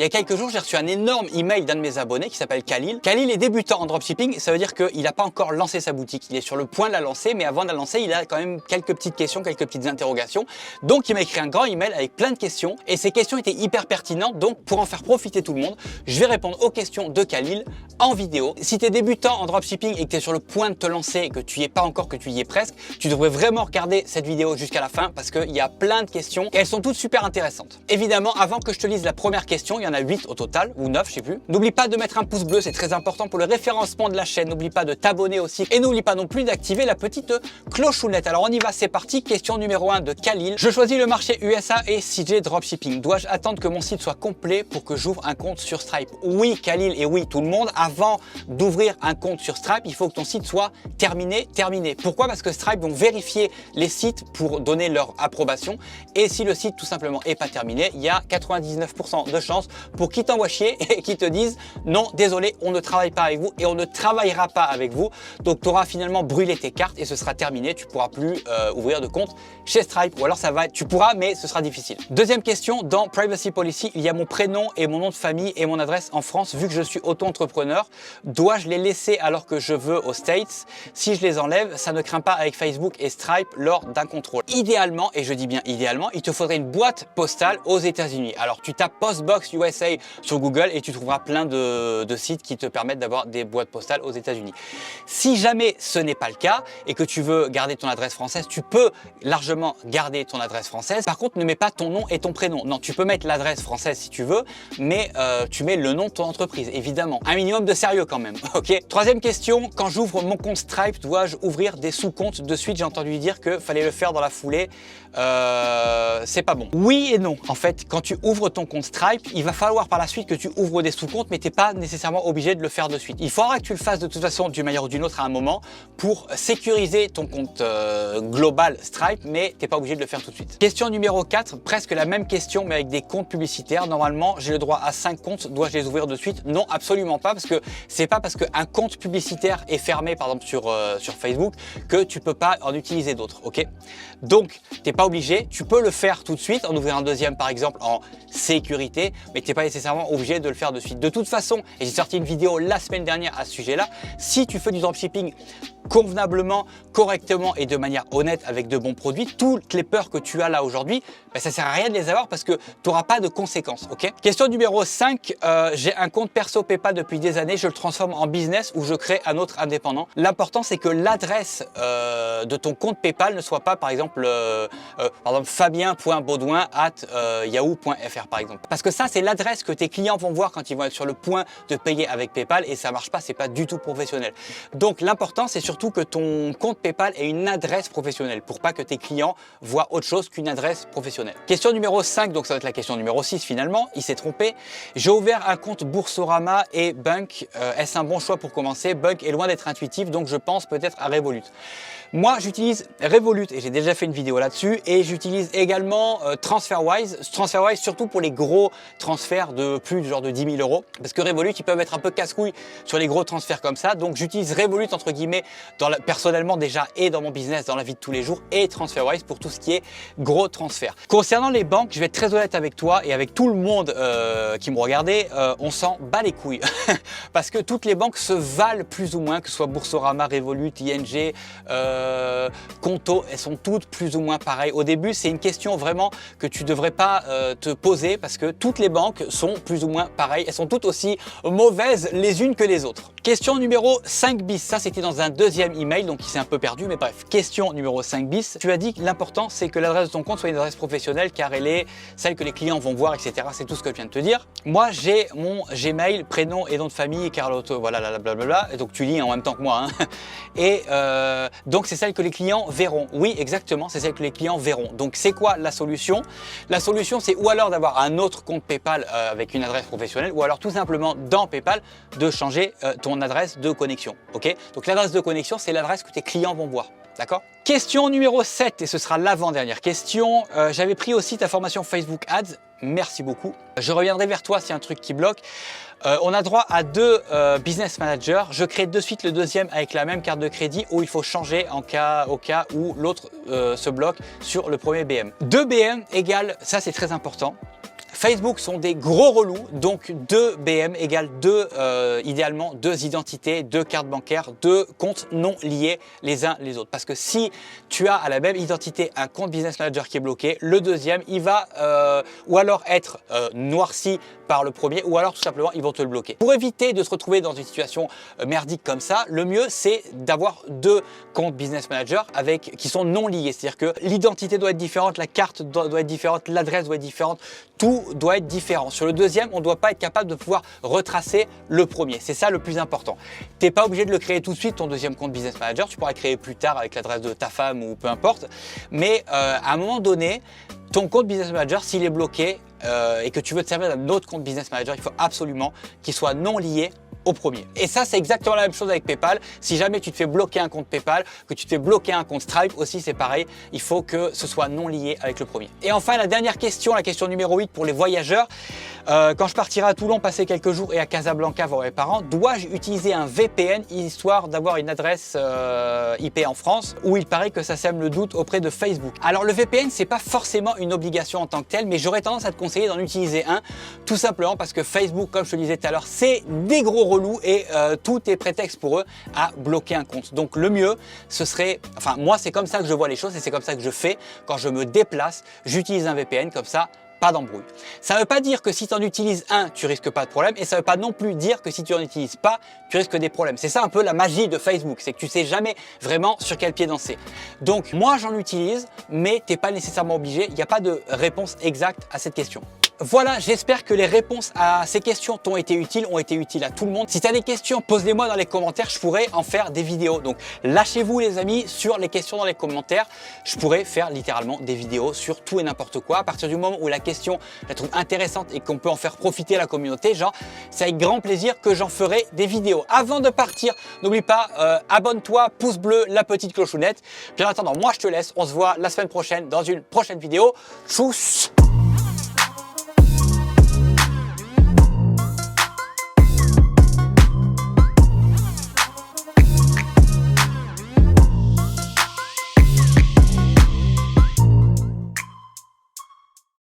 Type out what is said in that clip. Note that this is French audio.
Il y a quelques jours, j'ai reçu un énorme email d'un de mes abonnés qui s'appelle Khalil. Khalil est débutant en dropshipping, ça veut dire qu'il n'a pas encore lancé sa boutique. Il est sur le point de la lancer, mais avant de la lancer, il a quand même quelques petites questions, quelques petites interrogations. Donc, il m'a écrit un grand email avec plein de questions et ces questions étaient hyper pertinentes. Donc, pour en faire profiter tout le monde, je vais répondre aux questions de Khalil en vidéo. Si tu es débutant en dropshipping et que tu es sur le point de te lancer et que tu n'y es pas encore, que tu y es presque, tu devrais vraiment regarder cette vidéo jusqu'à la fin parce qu'il y a plein de questions et elles sont toutes super intéressantes. Évidemment, avant que je te lise la première question, il y en a 8 au total, ou 9, je sais plus. N'oublie pas de mettre un pouce bleu, c'est très important pour le référencement de la chaîne. N'oublie pas de t'abonner aussi et n'oublie pas non plus d'activer la petite clochounette. Alors on y va, c'est parti. Question numéro 1 de Khalil. Je choisis le marché USA et CJ Dropshipping. Dois-je attendre que mon site soit complet pour que j'ouvre un compte sur Stripe? Oui Khalil et oui tout le monde, avant d'ouvrir un compte sur Stripe, il faut que ton site soit terminé. Pourquoi? Parce que Stripe vont vérifier les sites pour donner leur approbation et si le site tout simplement est pas terminé, il y a 99% de chances pour qu'ils t'envoient chier et qu'ils te disent non, désolé, on ne travaille pas avec vous et on ne travaillera pas avec vous. Donc tu auras finalement brûlé tes cartes et ce sera terminé. Tu pourras plus ouvrir de compte chez Stripe ou alors ça va, tu pourras, mais ce sera difficile. Deuxième question, dans Privacy Policy, il y a mon prénom et mon nom de famille et mon adresse en France. Vu que je suis auto-entrepreneur, dois-je les laisser alors que je veux aux States? Si je les enlève, ça ne craint pas avec Facebook et Stripe lors d'un contrôle. Idéalement, et je dis bien idéalement, il te faudrait une boîte postale aux États-Unis. Alors tu tapes Postbox USA sur Google et tu trouveras plein de sites qui te permettent d'avoir des boîtes postales aux États-Unis. Si jamais ce n'est pas le cas et que tu veux garder ton adresse française, tu peux largement garder ton adresse française. Par contre, ne mets pas ton nom et ton prénom. Non, tu peux mettre l'adresse française si tu veux, mais tu mets le nom de ton entreprise, évidemment. Un minimum de sérieux quand même, ok? Troisième question, quand j'ouvre mon compte Stripe, dois-je ouvrir des sous-comptes de suite? J'ai entendu dire que fallait le faire dans la foulée. C'est pas bon. Oui et non. En fait, quand tu ouvres ton compte Stripe, il va falloir par la suite que tu ouvres des sous-comptes, mais tu n'es pas nécessairement obligé de le faire de suite. Il faudra que tu le fasses de toute façon d'une manière ou d'une autre à un moment pour sécuriser ton compte global Stripe, mais tu n'es pas obligé de le faire tout de suite. Question numéro 4, presque la même question mais avec des comptes publicitaires. Normalement, j'ai le droit à 5 comptes. Dois-je les ouvrir de suite? Non, absolument pas, parce que c'est pas parce qu'un compte publicitaire est fermé, par exemple sur Facebook, que tu peux pas en utiliser d'autres, ok? Donc, tu n'es pas obligé. Tu peux le faire tout de suite, en ouvrir un deuxième par exemple en sécurité, mais tu n'es pas nécessairement obligé de le faire de suite. De toute façon, et j'ai sorti une vidéo la semaine dernière à ce sujet-là, si tu fais du dropshipping convenablement, correctement et de manière honnête avec de bons produits, toutes les peurs que tu as là aujourd'hui, ben, ça sert à rien de les avoir parce que tu n'auras pas de conséquences, ok? Question numéro 5, j'ai un compte perso PayPal depuis des années, je le transforme en business ou je crée un autre indépendant. L'important, c'est que l'adresse de ton compte PayPal ne soit pas, par exemple fabien.baudouin@yahoo.fr par exemple. Parce que ça, c'est l'adresse que tes clients vont voir quand ils vont être sur le point de payer avec PayPal et ça marche pas, c'est pas du tout professionnel. Donc l'important, c'est surtout que ton compte PayPal ait une adresse professionnelle pour pas que tes clients voient autre chose qu'une adresse professionnelle. Question numéro 5, donc ça va être la question numéro 6 finalement, il s'est trompé. J'ai ouvert un compte Boursorama et Bunk. Est-ce un bon choix pour commencer? Bunk est loin d'être intuitif, donc je pense peut-être à Revolut. Moi, j'utilise Revolut et j'ai déjà fait une vidéo là-dessus et j'utilise également TransferWise. TransferWise surtout pour les gros transferts de plus de genre de 10 000 euros parce que Revolut, ils peuvent être un peu casse-couilles sur les gros transferts comme ça. Donc, j'utilise Revolut entre guillemets personnellement déjà et dans mon business, dans la vie de tous les jours et TransferWise pour tout ce qui est gros transferts. Concernant les banques, je vais être très honnête avec toi et avec tout le monde qui me regardait, on s'en bat les couilles parce que toutes les banques se valent plus ou moins, que ce soit Boursorama, Revolut, ING, Conto, elles sont toutes plus ou moins pareilles. Au début, c'est une question vraiment que tu devrais pas te poser parce que toutes les banques sont plus ou moins pareilles. Elles sont toutes aussi mauvaises les unes que les autres. Question numéro 5 bis. Ça, c'était dans un deuxième email, donc il s'est un peu perdu, mais bref. Question numéro 5 bis. Tu as dit que l'important, c'est que l'adresse de ton compte soit une adresse professionnelle car elle est celle que les clients vont voir, etc. C'est tout ce que je viens de te dire. Moi, j'ai mon Gmail, prénom et nom de famille, Carlotto, voilà, blablabla. Et donc, tu lis en même temps que moi. Hein. Et donc, c'est celle que les clients verront. Oui, exactement, c'est celle que les clients verront. Donc, c'est quoi la solution? La solution, c'est ou alors d'avoir un autre compte PayPal avec une adresse professionnelle, ou alors tout simplement dans PayPal de changer ton adresse de connexion. Ok? Donc, l'adresse de connexion, c'est l'adresse que tes clients vont voir. D'accord? Question numéro 7, et ce sera l'avant-dernière question. J'avais pris aussi ta formation Facebook Ads. Merci beaucoup. Je reviendrai vers toi s'il y a un truc qui bloque. On a droit à 2 business managers. Je crée de suite le deuxième avec la même carte de crédit ou il faut changer au cas où l'autre se bloque sur le premier BM. 2 BM égale, ça c'est très important. Facebook sont des gros relous, donc 2 BM égale idéalement 2 identités, 2 cartes bancaires, 2 comptes non liés les uns les autres. Parce que si tu as à la même identité un compte Business Manager qui est bloqué, le deuxième, il va ou alors être noirci par le premier, ou alors tout simplement ils vont te le bloquer. Pour éviter de se retrouver dans une situation merdique comme ça, le mieux c'est d'avoir 2 comptes Business Manager qui sont non liés. C'est-à-dire que l'identité doit être différente, la carte doit être différente, l'adresse doit être différente, tout doit être différent. Sur le deuxième, on ne doit pas être capable de pouvoir retracer le premier. C'est ça le plus important. Tu n'es pas obligé de le créer tout de suite, ton deuxième compte Business Manager. Tu pourras le créer plus tard avec l'adresse de ta femme ou peu importe. Mais à un moment donné, ton compte Business Manager, s'il est bloqué et que tu veux te servir d'un autre compte Business Manager, il faut absolument qu'il soit non lié au premier. Et ça, c'est exactement la même chose avec PayPal. Si jamais tu te fais bloquer un compte PayPal, que tu te fais bloquer un compte Stripe aussi, c'est pareil. Il faut que ce soit non lié avec le premier. Et enfin, la dernière question, la question numéro 8 pour les voyageurs. Quand je partirai à Toulon, passer quelques jours et à Casablanca voir mes parents, dois-je utiliser un VPN histoire d'avoir une adresse IP en France, où il paraît que ça sème le doute auprès de Facebook? Alors le VPN, c'est pas forcément une obligation en tant que telle, mais j'aurais tendance à te conseiller d'en utiliser un, tout simplement parce que Facebook, comme je te le disais tout à l'heure, c'est des gros relous et tout est prétexte pour eux à bloquer un compte. Donc le mieux, ce serait, enfin moi c'est comme ça que je vois les choses et c'est comme ça que je fais quand je me déplace, j'utilise un VPN comme ça. Pas d'embrouille. Ça ne veut pas dire que si tu en utilises un, tu risques pas de problème, et ça ne veut pas non plus dire que si tu en utilises pas, tu risques des problèmes. C'est ça un peu la magie de Facebook, c'est que tu sais jamais vraiment sur quel pied danser. Donc moi j'en utilise, mais tu n'es pas nécessairement obligé, il n'y a pas de réponse exacte à cette question. Voilà, j'espère que les réponses à ces questions ont été utiles à tout le monde. Si tu as des questions, pose-les-moi dans les commentaires, je pourrais en faire des vidéos. Donc lâchez-vous les amis sur les questions dans les commentaires. Je pourrais faire littéralement des vidéos sur tout et n'importe quoi. À partir du moment où la question, je la trouve intéressante et qu'on peut en faire profiter la communauté, genre, c'est avec grand plaisir que j'en ferai des vidéos. Avant de partir, n'oublie pas, abonne-toi, pouce bleu, la petite clochonnette. Puis en attendant, moi je te laisse, on se voit la semaine prochaine dans une prochaine vidéo. Tchuss!